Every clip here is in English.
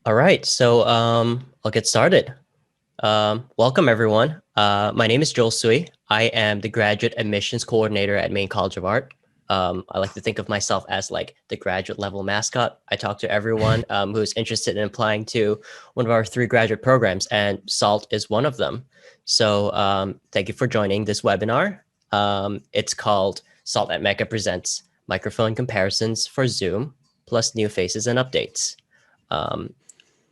All right, so I'll get started. Welcome, everyone. My name is Joel Sui. I am the graduate admissions coordinator at Maine College of Art. I like to think of myself as like the graduate level mascot. I talk to everyone who's interested in applying to one of our three graduate programs, and SALT is one of them. So thank you for joining this webinar. It's called SALT at Mecca Presents Microphone Comparisons for Zoom, plus New Faces and Updates.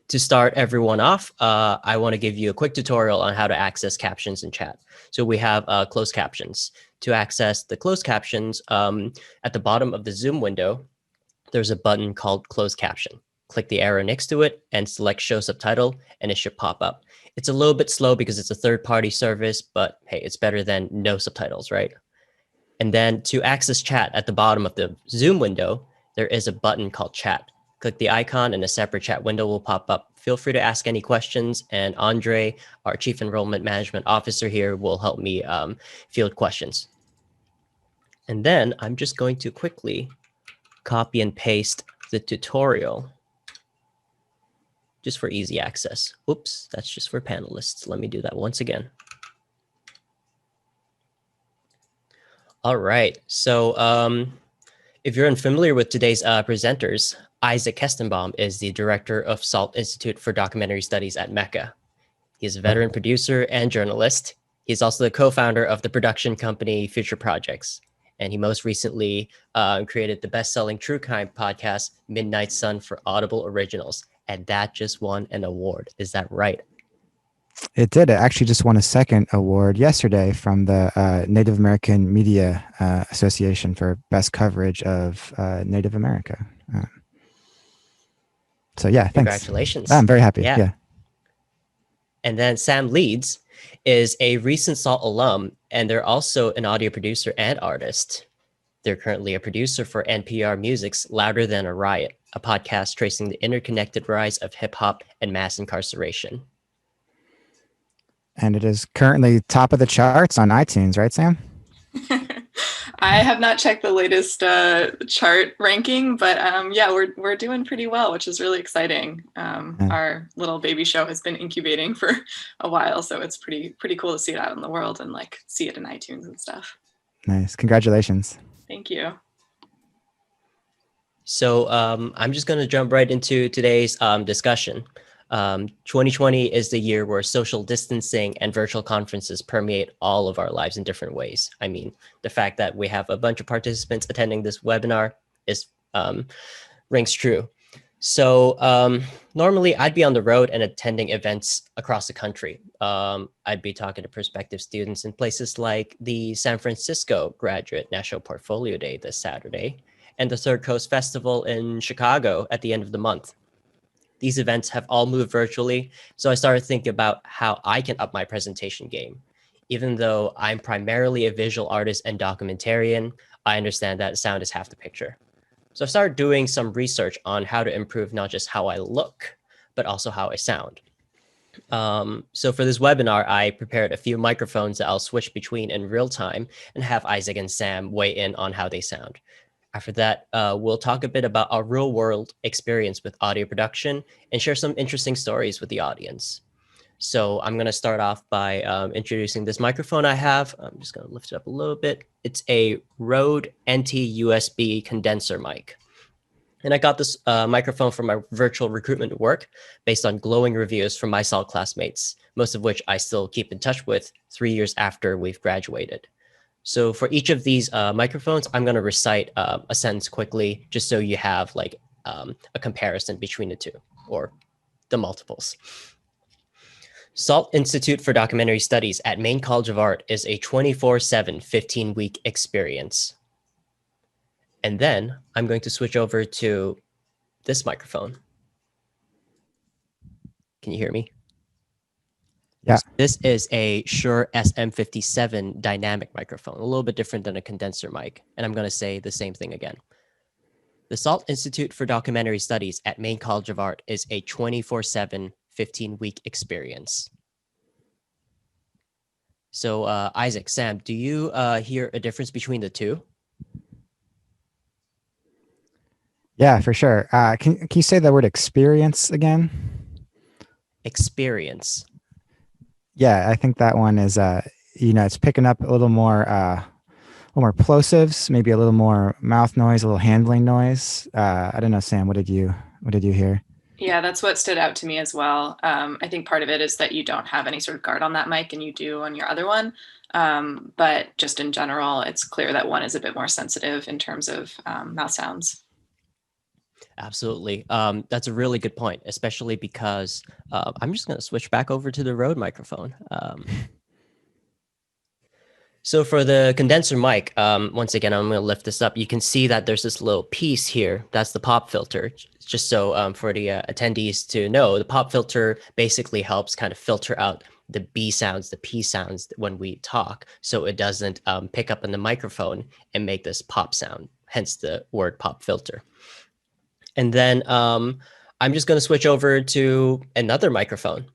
To start everyone off, I want to give you a quick tutorial on how to access captions in chat. So we have closed captions. To access the closed captions, at the bottom of the Zoom window, there's a button called closed caption. Click the arrow next to it and select show subtitle, and it should pop up. It's a little bit slow because it's a third-party service, but hey, it's better than no subtitles, right? And then to access chat at the bottom of the Zoom window, there is a button called chat. Click the icon and a separate chat window will pop up. Feel free to ask any questions, and Andre, our Chief Enrollment Management Officer here, will help me field questions. And then I'm just going to quickly copy and paste the tutorial just for easy access. Oops, that's just for panelists. Let me do that once again. All right, so if you're unfamiliar with today's presenters, Isaac Kestenbaum is the director of SALT Institute for Documentary Studies at Mecca. He's a veteran producer and journalist. He's also the co-founder of the production company Future Projects. And he most recently created the best-selling true crime podcast, Midnight Sun for Audible Originals. And that just won an award. Is that right? It did. It actually just won a second award yesterday from the Native American Media Association for best coverage of Native America. So yeah, thanks. Congratulations. I'm very happy. Yeah. And then Sam Leeds is a recent SALT alum, and they're also an audio producer and artist. They're currently a producer for NPR Music's Louder Than a Riot, a podcast tracing the interconnected rise of hip hop and mass incarceration. And it is currently top of the charts on iTunes, right, Sam? I have not checked the latest chart ranking, but yeah, we're doing pretty well, which is really exciting. Our little baby show has been incubating for a while, so it's pretty cool to see it out in the world and like see it in iTunes and stuff. Nice, congratulations. Thank you. So I'm just going to jump right into today's discussion. 2020 is the year where social distancing and virtual conferences permeate all of our lives in different ways. I mean, the fact that we have a bunch of participants attending this webinar is rings true. So normally I'd be on the road and attending events across the country. I'd be talking to prospective students in places like the San Francisco Graduate National Portfolio Day this Saturday and the Third Coast Festival in Chicago at the end of the month. These events have all moved virtually, so I started thinking about how I can up my presentation game. Even though I'm primarily a visual artist and documentarian, I understand that sound is half the picture. So I started doing some research on how to improve not just how I look, but also how I sound. So for this webinar, I prepared a few microphones that I'll switch between in real time and have Isaac and Sam weigh in on how they sound. After that, we'll talk a bit about our real world experience with audio production and share some interesting stories with the audience. So I'm going to start off by introducing this microphone I have. I'm just going to lift it up a little bit. It's a Rode NT-USB condenser mic. And I got this microphone from my virtual recruitment work based on glowing reviews from my SALT classmates, most of which I still keep in touch with 3 years after we've graduated. So for each of these microphones, I'm going to recite a sentence quickly, just so you have like a comparison between the two or the multiples. SALT Institute for Documentary Studies at Maine College of Art is a 24/7, 15-week experience. And then I'm going to switch over to this microphone. Can you hear me? Yeah. This is a Shure SM57 dynamic microphone, a little bit different than a condenser mic. And I'm going to say the same thing again. The SALT Institute for Documentary Studies at Maine College of Art is a 24/7, 15-week experience. So Isaac, Sam, do you hear a difference between the two? Yeah, for sure. Can you say the word experience again? Experience. Yeah, I think that one is it's picking up a little more plosives, maybe a little more mouth noise, a little handling noise. I don't know, Sam, what did you hear? Yeah, that's what stood out to me as well. I think part of it is that you don't have any sort of guard on that mic and you do on your other one. But just in general, it's clear that one is a bit more sensitive in terms of mouth sounds. Absolutely. That's a really good point, especially because I'm just going to switch back over to the Rode microphone. So for the condenser mic, once again, I'm going to lift this up. You can see that there's this little piece here. That's the pop filter. Just so for the attendees to know, the pop filter basically helps kind of filter out the B sounds, the P sounds when we talk, so it doesn't pick up in the microphone and make this pop sound, hence the word pop filter. And then I'm just going to switch over to another microphone.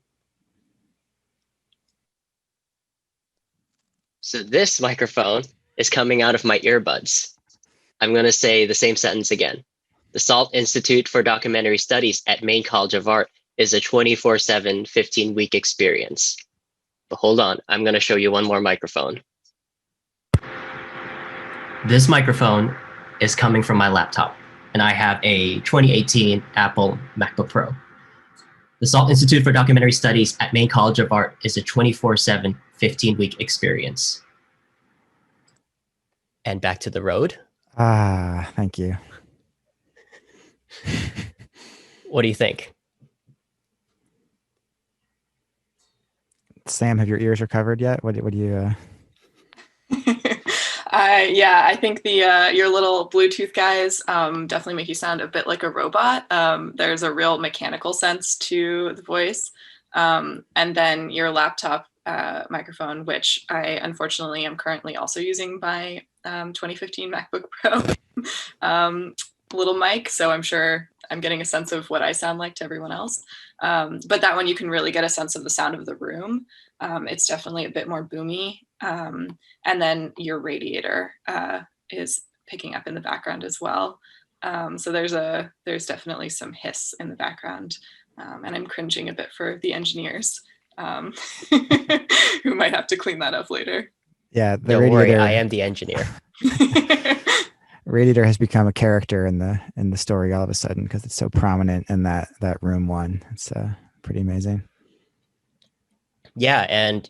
So this microphone is coming out of my earbuds. I'm going to say the same sentence again. The SALT Institute for Documentary Studies at Maine College of Art is a 24/7, 15-week experience. But hold on, I'm going to show you one more microphone. This microphone is coming from my laptop, and I have a 2018 Apple MacBook Pro. The SALT Institute for Documentary Studies at Maine College of Art is a 24/7, 15-week experience. And back to the Rode. Thank you. What do you think? Sam, have your ears recovered yet? What do you? Yeah, I think the your little Bluetooth guys definitely make you sound a bit like a robot. There's a real mechanical sense to the voice. And then your laptop microphone, which I unfortunately am currently also using my 2015 MacBook Pro little mic. So I'm sure I'm getting a sense of what I sound like to everyone else. But that one, you can really get a sense of the sound of the room. It's definitely a bit more boomy. And then your radiator is picking up in the background as well. So there's definitely some hiss in the background. And I'm cringing a bit for the engineers who might have to clean that up later. Yeah, the Don't radiator. worry, I am the engineer. Radiator has become a character in the story all of a sudden because it's so prominent in that room one. It's pretty amazing. Yeah, and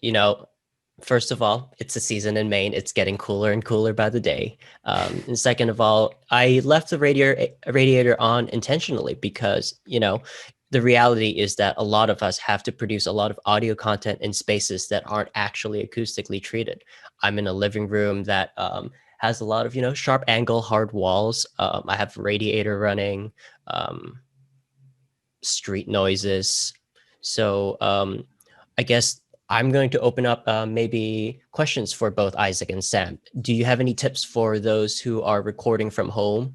first of all, it's a season in Maine. It's getting cooler and cooler by the day. And second of all, I left the radiator on intentionally because the reality is that a lot of us have to produce a lot of audio content in spaces that aren't actually acoustically treated. I'm in a living room that has a lot of sharp angle, hard walls. I have radiator running, street noises. So I guess I'm going to open up maybe questions for both Isaac and Sam. Do you have any tips for those who are recording from home?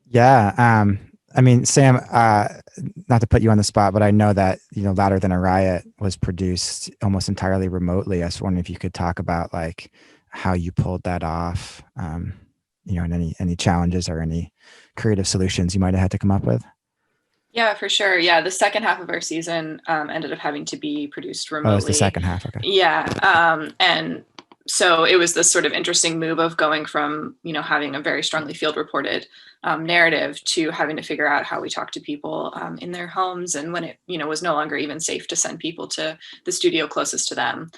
Yeah. I mean, Sam, not to put you on the spot, but I know that, Louder Than a Riot was produced almost entirely remotely. I was wondering if you could talk about like how you pulled that off, and any challenges or any creative solutions you might have had to come up with. Yeah, for sure. Yeah, the second half of our season ended up having to be produced remotely. Oh, it's the second half. Okay. Yeah, and so it was this sort of interesting move of going from having a very strongly field reported narrative to having to figure out how we talk to people in their homes, and when it was no longer even safe to send people to the studio closest to them.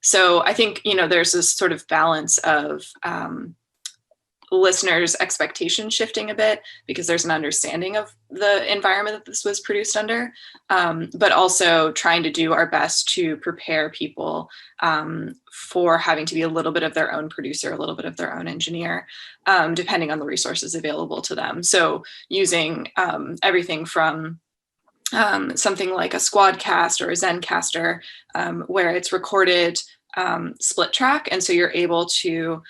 So I think there's this sort of balance of listeners' expectations shifting a bit because there's an understanding of the environment that this was produced under, but also trying to do our best to prepare people for having to be a little bit of their own producer, a little bit of their own engineer, depending on the resources available to them. So using everything from something like a Squadcast or a Zencaster, where it's recorded split track. And so you're able to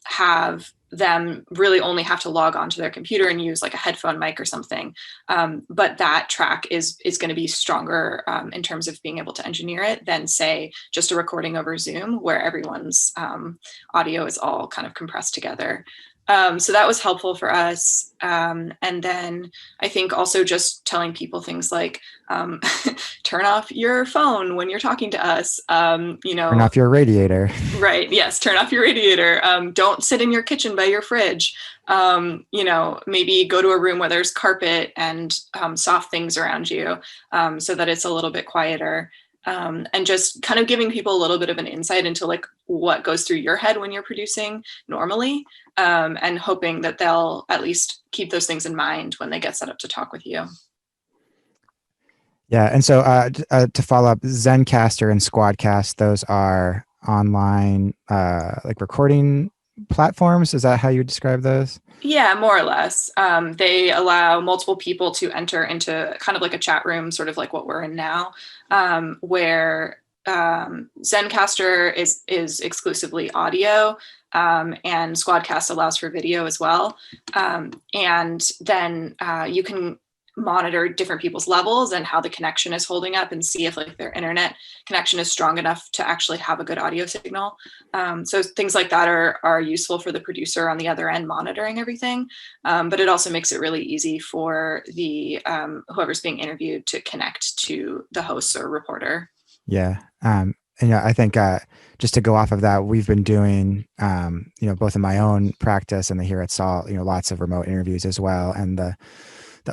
have them really only have to log onto their computer and use like a headphone mic or something. But that track is going to be stronger in terms of being able to engineer it than say just a recording over Zoom where everyone's audio is all kind of compressed together. So that was helpful for us. And then I think also just telling people things like, turn off your phone when you're talking to us, Turn off your radiator. Right. Yes. Turn off your radiator. Don't sit in your kitchen by your fridge. Maybe go to a room where there's carpet and soft things around you, so that it's a little bit quieter. And just kind of giving people a little bit of an insight into like what goes through your head when you're producing normally, and hoping that they'll at least keep those things in mind when they get set up to talk with you. Yeah. And so to follow up, Zencaster and Squadcast, those are online like recording platforms. Is that how you describe those? Yeah, more or less. They allow multiple people to enter into kind of like a chat room, sort of like what we're in now, where Zencaster is exclusively audio, and Squadcast allows for video as well. And then you can monitor different people's levels and how the connection is holding up and see if like their internet connection is strong enough to actually have a good audio signal. So things like that are useful for the producer on the other end monitoring everything. But it also makes it really easy for the whoever's being interviewed to connect to the host or reporter. Yeah. And I think just to go off of that, we've been doing, both in my own practice and here at SALT, lots of remote interviews as well. And the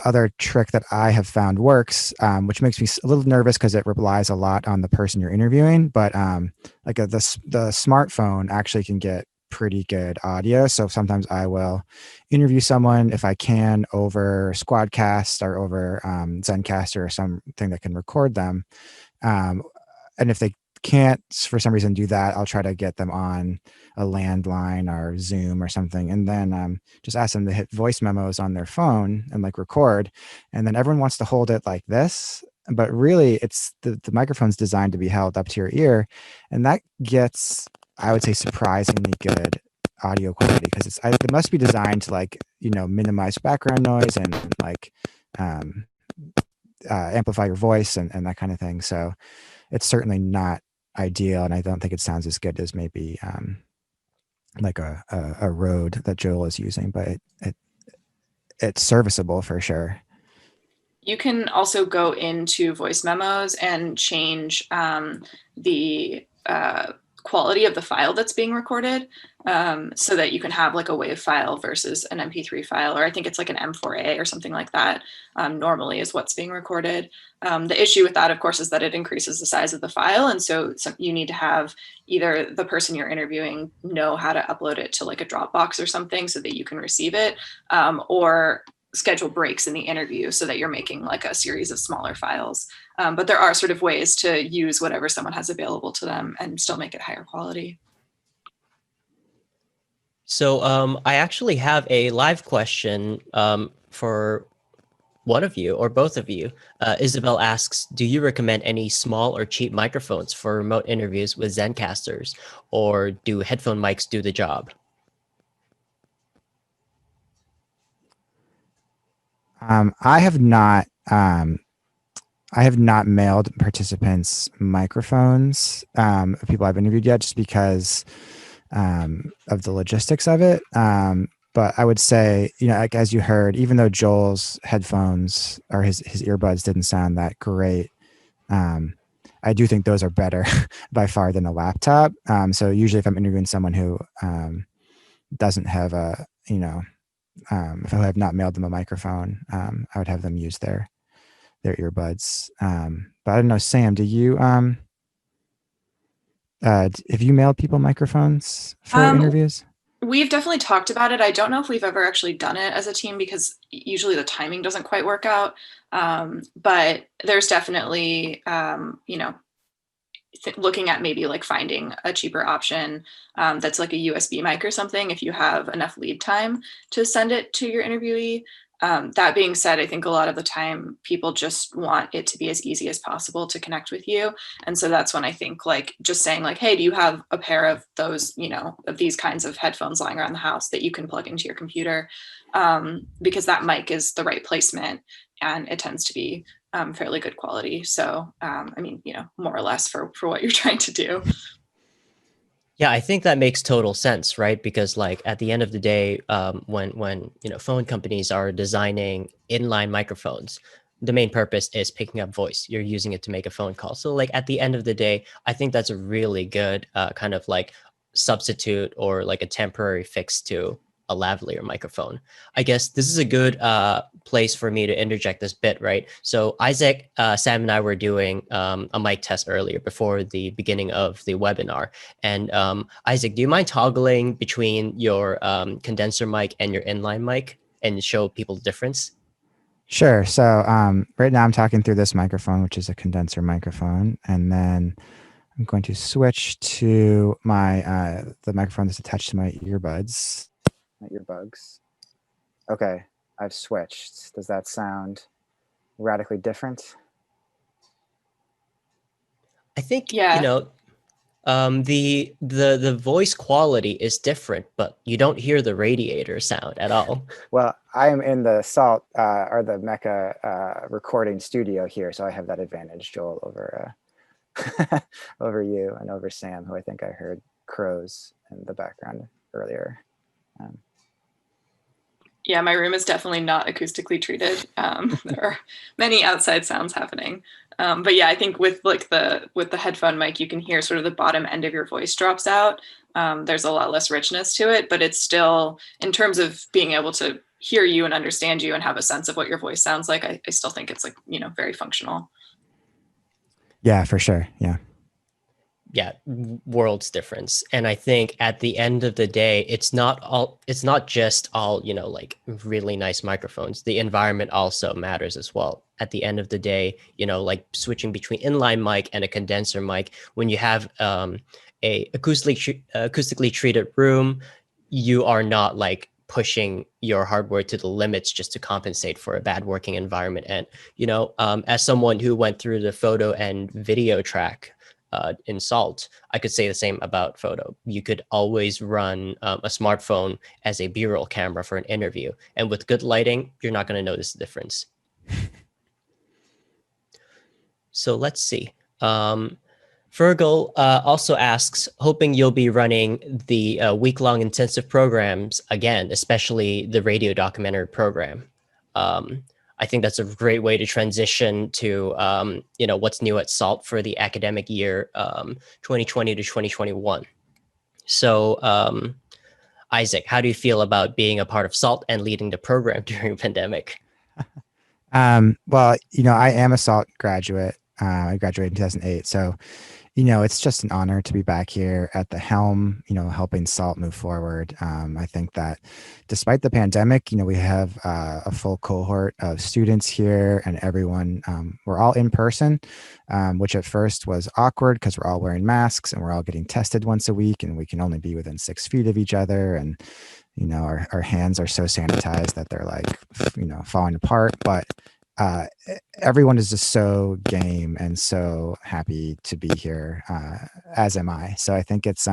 other trick that I have found works, which makes me a little nervous because it relies a lot on the person you're interviewing, but the smartphone actually can get pretty good audio. So sometimes I will interview someone if I can over Squadcast or over Zencaster or something that can record them. And if they can't for some reason do that, I'll try to get them on a landline or Zoom or something, and then just ask them to hit voice memos on their phone and like record. And then everyone wants to hold it like this, but really it's the microphone's designed to be held up to your ear, and that gets, I would say, surprisingly good audio quality because it must be designed to like minimize background noise and like amplify your voice and that kind of thing. So it's certainly not ideal, and I don't think it sounds as good as maybe like a Rode that Joel is using, but it's serviceable for sure. You can also go into voice memos and change the quality of the file that's being recorded, so that you can have like a WAV file versus an MP3 file, or I think it's like an M4A or something like that, normally is what's being recorded. The issue with that, of course, is that it increases the size of the file. And so you need to have either the person you're interviewing know how to upload it to like a Dropbox or something so that you can receive it, or schedule breaks in the interview so that you're making like a series of smaller files. But there are sort of ways to use whatever someone has available to them and still make it higher quality. So I actually have a live question for one of you or both of you. Isabel asks, do you recommend any small or cheap microphones for remote interviews with Zencasters, or do headphone mics do the job? I have not mailed participants microphones of people I've interviewed yet, just because of the logistics of it. But I would say, like, as you heard, even though Joel's headphones or his earbuds didn't sound that great, I do think those are better by far than a laptop. So usually if I'm interviewing someone who doesn't have if I have not mailed them a microphone, I would have them use their earbuds. But I don't know, Sam, do you have you mailed people microphones for interviews? We've definitely talked about it. I don't know if we've ever actually done it as a team because usually the timing doesn't quite work out. But there's definitely, looking at maybe like finding a cheaper option that's like a USB mic or something if you have enough lead time to send it to your interviewee. That being said, I think a lot of the time people just want it to be as easy as possible to connect with you. And so that's when I think like just saying like, hey, do you have a pair of those, of these kinds of headphones lying around the house that you can plug into your computer? Because that mic is the right placement and it tends to be fairly good quality. So, more or less for what you're trying to do. Yeah, I think that makes total sense, right? Because like at the end of the day, when phone companies are designing inline microphones, the main purpose is picking up voice. You're using it to make a phone call. So like at the end of the day, I think that's a really good kind of like substitute or like a temporary fix to a lavalier microphone. I guess this is a good place for me to interject this bit, right? So Isaac, Sam, and I were doing a mic test earlier before the beginning of the webinar. And Isaac, do you mind toggling between your condenser mic and your inline mic and show people the difference? Sure. So right now I'm talking through this microphone, which is a condenser microphone, and then I'm going to switch to my the microphone that's attached to my earbuds. My earbuds. Okay, I've switched. Does that sound radically different? I think Yeah. the voice quality is different, but you don't hear the radiator sound at all. Well, I am in the Salt or the Mecca recording studio here, so I have that advantage, Joel, over over you and over Sam, who I think I heard crows in the background earlier. Yeah, my room is definitely not acoustically treated. There are many outside sounds happening. But yeah, I think with the headphone mic, you can hear sort of the bottom end of your voice drops out. There's a lot less richness to it, but it's still, in terms of being able to hear you and understand you and have a sense of what your voice sounds like, I still think it's like, very functional. Yeah, for sure. Yeah. Yeah, worlds difference. And I think at the end of the day, it's not just all like really nice microphones. The environment also matters as well. At the end of the day, like switching between inline mic and a condenser mic, when you have a acoustically treated room, you are not like pushing your hardware to the limits just to compensate for a bad working environment. And as someone who went through the photo and video track in Salt, I could say the same about photo. You could always run a smartphone as a B-roll camera for an interview. And with good lighting, you're not going to notice the difference. So let's see. Fergal also asks, hoping you'll be running the week-long intensive programs again, especially the radio documentary program. I think that's a great way to transition to, what's new at SALT for the academic year 2020 to 2021. So, Isaac, how do you feel about being a part of SALT and leading the program during a pandemic? Well, I am a SALT graduate. I graduated in 2008. So, it's just an honor to be back here at the helm, helping SALT move forward. I think that despite the pandemic, we have a full cohort of students here and everyone, we're all in person, which at first was awkward because we're all wearing masks and we're all getting tested once a week and we can only be within 6 feet of each other. And, our hands are so sanitized that they're like, falling apart. But everyone is just so game and so happy to be here, as am I. So I think it's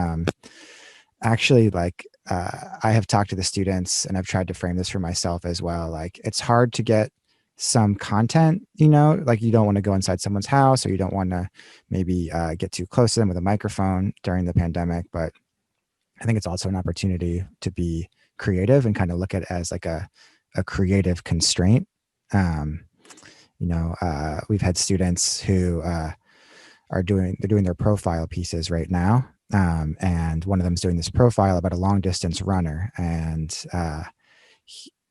actually like I have talked to the students and I've tried to frame this for myself as well. Like it's hard to get some content, like you don't want to go inside someone's house or you don't want to maybe get too close to them with a microphone during the pandemic. But I think it's also an opportunity to be creative and kind of look at it as like a creative constraint. We've had students who they're doing their profile pieces right now. And one of them is doing this profile about a long distance runner. And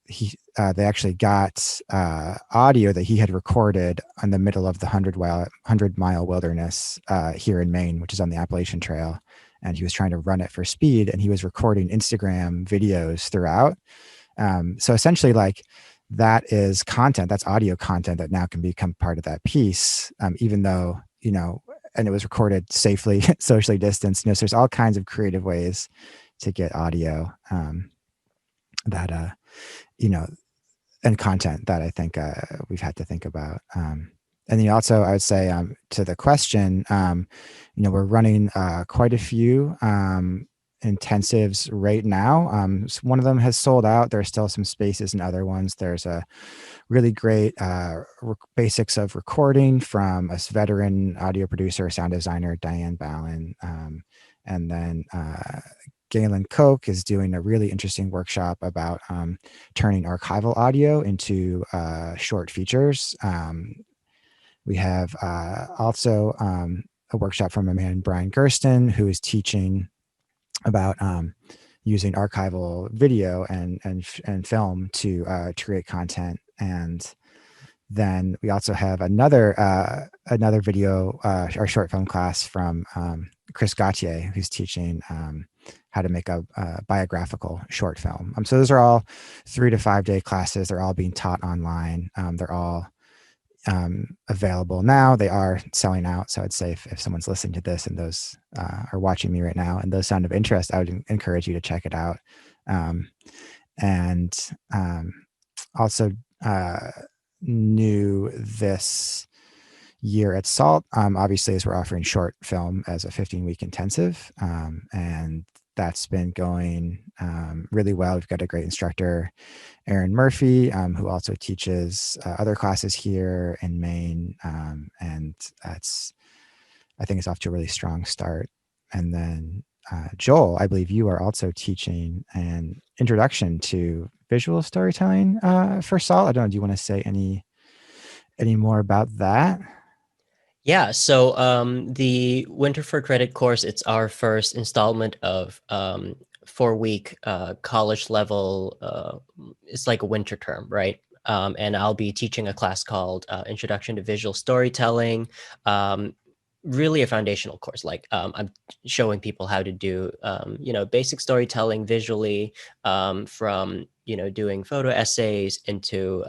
they actually got audio that he had recorded in the middle of the 100-mile wilderness here in Maine, which is on the Appalachian Trail. And he was trying to run it for speed and he was recording Instagram videos throughout. So essentially like, that is content, that's audio content that now can become part of that piece, even though, and it was recorded safely, socially distanced, so there's all kinds of creative ways to get audio that, and content that I think we've had to think about. And then also I would say to the question, we're running quite a few intensives right now. One of them has sold out. There's still some spaces in other ones. There's a really great basics of recording from a veteran audio producer, sound designer, Diane Ballin. And then Galen Koch is doing a really interesting workshop about turning archival audio into short features. We have also a workshop from a man, Brian Gersten, who is teaching about using archival video and film to create content. And then we also have another video or short film class from Chris Gauthier, who's teaching how to make a biographical short film. So those are all 3 to 5 day classes. They're all being taught online. They're all available now. They are selling out. So I'd say if someone's listening to this and those are watching me right now and those sound of interest, I would encourage you to check it out. And also new this year at SALT, obviously, as we're offering short film as a 15-week intensive. And that's been going really well. We've got a great instructor, Aaron Murphy, who also teaches other classes here in Maine. And that's, I think it's off to a really strong start. And then Joel, I believe you are also teaching an introduction to visual storytelling for SALT. I don't know, do you want to say any more about that? Yeah, so the Winter for Credit course, it's our first installment of 4-week college level, it's like a winter term, right? And I'll be teaching a class called Introduction to Visual Storytelling, really a foundational course. Like I'm showing people how to do, basic storytelling visually, from, doing photo essays into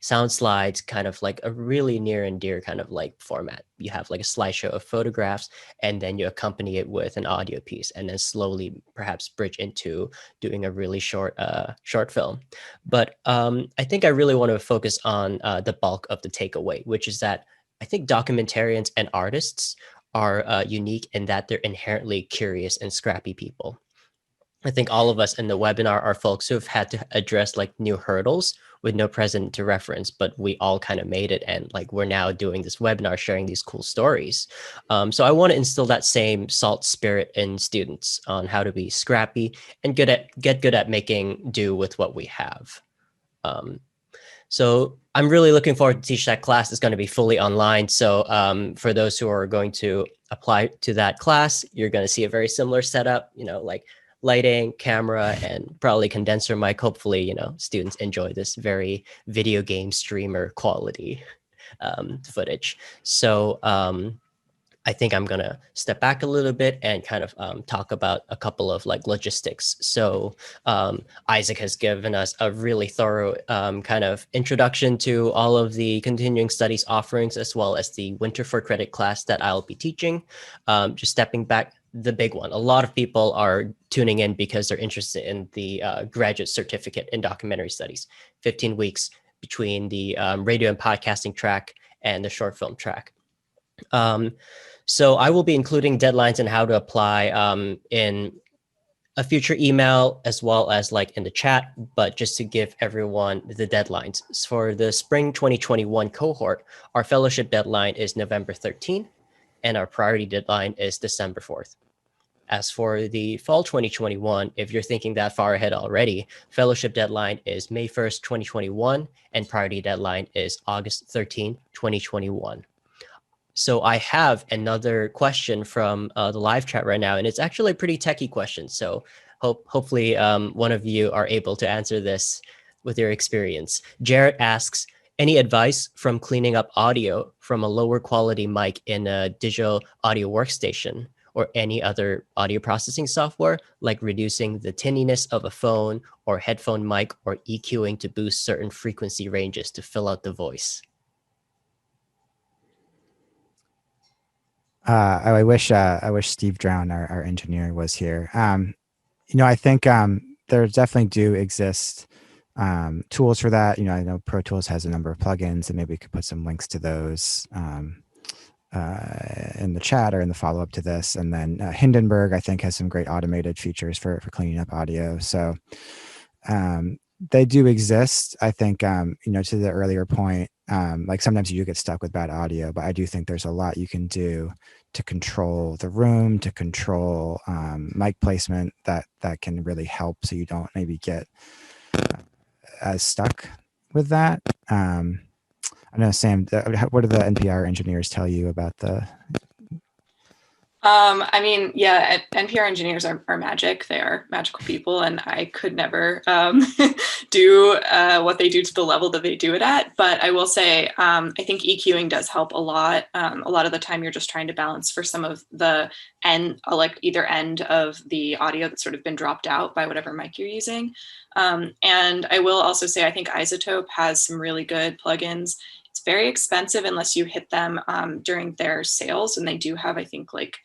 sound slides, kind of like a really near and dear kind of like format. You have like a slideshow of photographs, and then you accompany it with an audio piece, and then slowly perhaps bridge into doing a really short film. But I think I really want to focus on the bulk of the takeaway, which is that I think documentarians and artists are unique in that they're inherently curious and scrappy people. I think all of us in the webinar are folks who have had to address like new hurdles with no present to reference, but we all kind of made it. And like, we're now doing this webinar, sharing these cool stories. So I want to instill that same SALT spirit in students on how to be scrappy and get good at making do with what we have. So I'm really looking forward to teach that class. It's going to be fully online. So for those who are going to apply to that class, you're going to see a very similar setup, like lighting, camera, and probably condenser mic. Hopefully, students enjoy this very video game streamer quality footage. So I think I'm going to step back a little bit and kind of talk about a couple of like logistics. So Isaac has given us a really thorough kind of introduction to all of the continuing studies offerings, as well as the Winter for Credit class that I'll be teaching. Just stepping back, the big one. A lot of people are tuning in because they're interested in the graduate certificate in documentary studies, 15 weeks between the radio and podcasting track and the short film track. So I will be including deadlines and how to apply in a future email, as well as like in the chat, but just to give everyone the deadlines. For the spring 2021 cohort, our fellowship deadline is November 13th, and our priority deadline is December 4th. As for the fall 2021, if you're thinking that far ahead already, fellowship deadline is May 1st, 2021, and priority deadline is August 13th, 2021. So I have another question from the live chat right now, and it's actually a pretty techie question. So hopefully one of you are able to answer this with your experience. Jarrett asks, any advice from cleaning up audio from a lower quality mic in a digital audio workstation or any other audio processing software, like reducing the tinniness of a phone or headphone mic, or EQing to boost certain frequency ranges to fill out the voice? I wish Steve Drown, our engineer, was here. I think there definitely do exist tools for that. I know Pro Tools has a number of plugins, and maybe we could put some links to those in the chat or in the follow-up to this. And then Hindenburg, I think, has some great automated features for cleaning up audio. So they do exist. I think, to the earlier point, like sometimes you get stuck with bad audio, but I do think there's a lot you can do to control the room, to control mic placement that can really help so you don't maybe get as stuck with that. I know, Sam, what do the NPR engineers tell you about the? I mean, yeah, NPR engineers are magic. They are magical people, and I could never do what they do to the level that they do it at. But I will say, I think EQing does help a lot. A lot of the time, you're just trying to balance for some of the like either end of the audio that's sort of been dropped out by whatever mic you're using. And I will also say, I think iZotope has some really good plugins. It's very expensive unless you hit them during their sales. And they do have, I think, like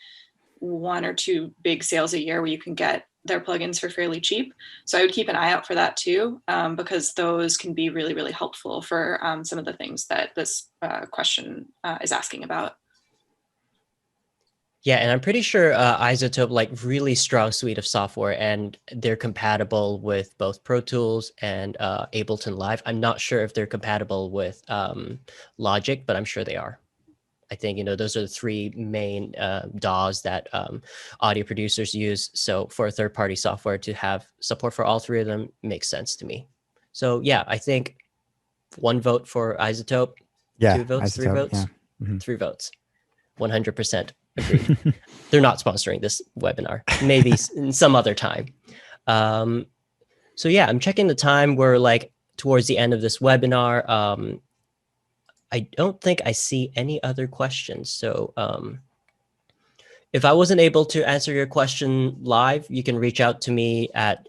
1 or 2 big sales a year where you can get their plugins for fairly cheap. So I would keep an eye out for that too, because those can be really, really helpful for some of the things that this question is asking about. Yeah, and I'm pretty sure iZotope, like really strong suite of software, and they're compatible with both Pro Tools and Ableton Live. I'm not sure if they're compatible with Logic, but I'm sure they are. I think, those are the 3 main DAWs that audio producers use. So for a third-party software to have support for all 3 of them makes sense to me. So yeah, I think 1 vote for iZotope, 2 votes, 3 votes, yeah. Mm-hmm. 3 votes, 100%. Agreed. They're not sponsoring this webinar. Maybe some other time. So yeah, I'm checking the time. We're like towards the end of this webinar. I don't think I see any other questions. So if I wasn't able to answer your question live, you can reach out to me at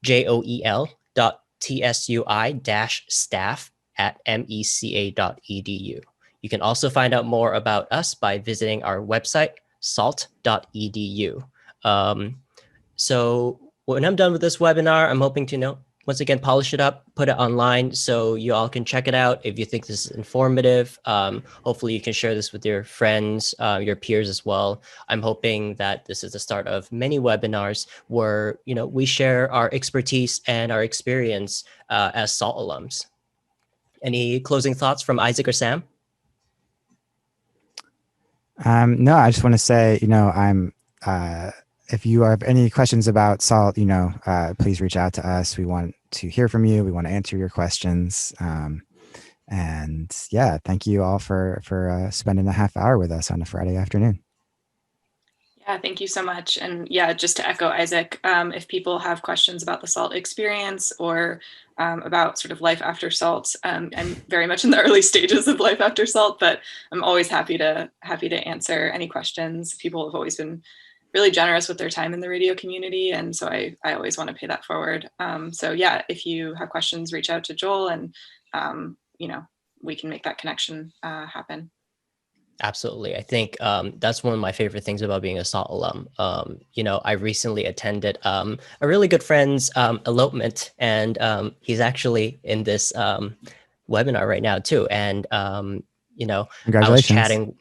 joel.tsui-staff@meca.edu. You can also find out more about us by visiting our website, salt.edu. So when I'm done with this webinar, I'm hoping to once again, polish it up, put it online so you all can check it out. If you think this is informative, hopefully you can share this with your friends, your peers as well. I'm hoping that this is the start of many webinars where, we share our expertise and our experience as SALT alums. Any closing thoughts from Isaac or Sam? No, I just want to say, I'm, if you have any questions about SALT, please reach out to us. We want to hear from you. We want to answer your questions. And yeah, thank you all for spending a half hour with us on a Friday afternoon. Yeah, thank you so much. And yeah, just to echo Isaac, if people have questions about the SALT experience or about sort of life after SALT, I'm very much in the early stages of life after SALT, but I'm always happy to answer any questions. People have always been really generous with their time in the radio community. And so I always want to pay that forward. So yeah, if you have questions, reach out to Joel and, we can make that connection happen. Absolutely. I think that's one of my favorite things about being a SALT alum. I recently attended a really good friend's elopement, and he's actually in this webinar right now too. And, Congratulations. I was chatting.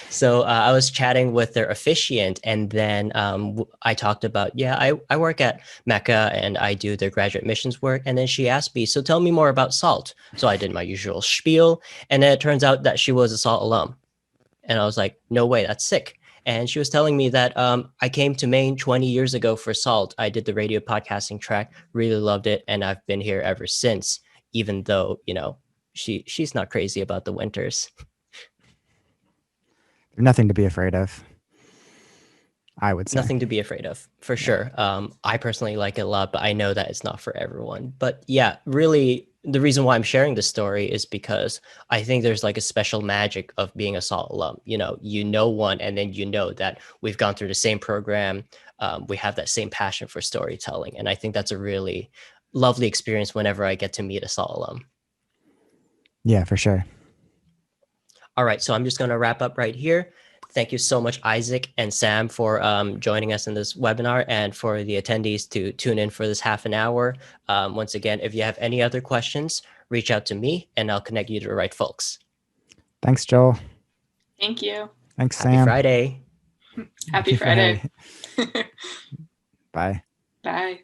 So I was chatting with their officiant, and then I talked about, I work at Mecca and I do their graduate missions work. And then she asked me, so tell me more about SALT. So I did my usual spiel, and then it turns out that she was a SALT alum. And I was like, no way, that's sick. And she was telling me that I came to Maine 20 years ago for SALT. I did the radio podcasting track, really loved it, and I've been here ever since, even though, she's not crazy about the winters. Nothing to be afraid of, I would say. Nothing to be afraid of, for sure. I personally like it a lot, but I know that it's not for everyone. But yeah, really, the reason why I'm sharing this story is because I think there's like a special magic of being a SALT alum. One, and then that we've gone through the same program. We have that same passion for storytelling. And I think that's a really lovely experience whenever I get to meet a SALT alum. Yeah, for sure. All right, so I'm just going to wrap up right here. Thank you so much, Isaac and Sam, for joining us in this webinar, and for the attendees to tune in for this half an hour. Once again, if you have any other questions, reach out to me and I'll connect you to the right folks. Thanks, Joel. Thank you. Thanks, Sam. Happy Friday. Happy Friday. Bye. Bye.